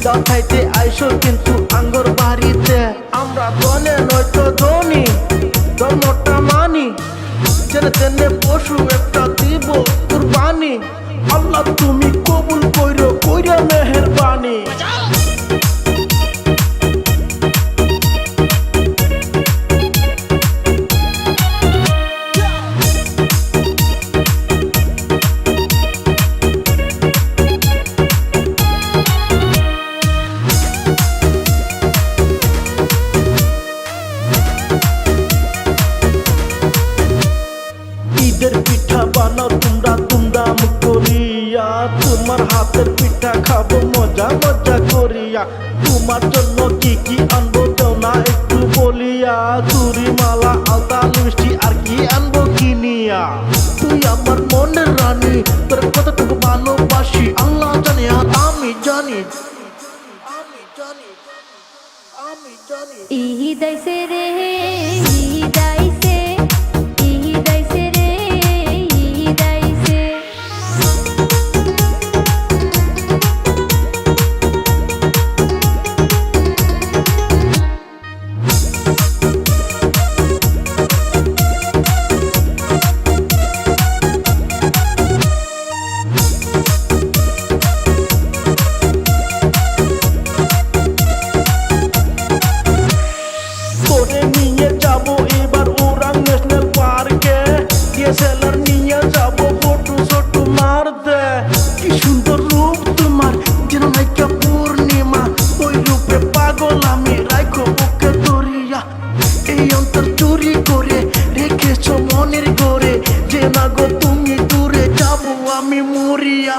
দাও খাইতে আইসো কিন্তু আঙ্গর বাড়িতে আমরা দলে নয়তো ধনী ধর্মটা মানি জেনে তেনে পশু একটা দিব কুরবানি আল্লাহ তুমি কবুল কইরো কইরা মেহেরবানি ঈদের পিঠা বানাও তোমরা ধুমধাম করিয়া তোমার হাতের পিঠা খাবো মজা মজা করিয়া তোমার জন্য কি কি আনবো দাও না একটু বলিয়া চুরি মালা আলতা লিপস্টিক আর কি আনবো কিনিয়া তুই আমার মনের রানী তোর কতটুকু ভালোবাসি আল্লাহ জানে আর আমি জানি ঈদ আইছে রে ঈদ আইছে ঈদ আইছে রে ঈদ আইছে তোরে নিয়ে যাবো এবার ওরাং ন্যাশনাল পার্কে ডিএসএলআর নিয়ে যাবো ফটো শটো মারতে কি সুন্দর রূপ তোমার যেন নাইকা পূর্ণিমা ওই রূপে পাগল আমি রাখো বুকে ধরিয়া এই অন্তর চুরি করে রেখেছো মনের ঘরে যে না গো তুমি দূরে যাবো আমি মরিয়া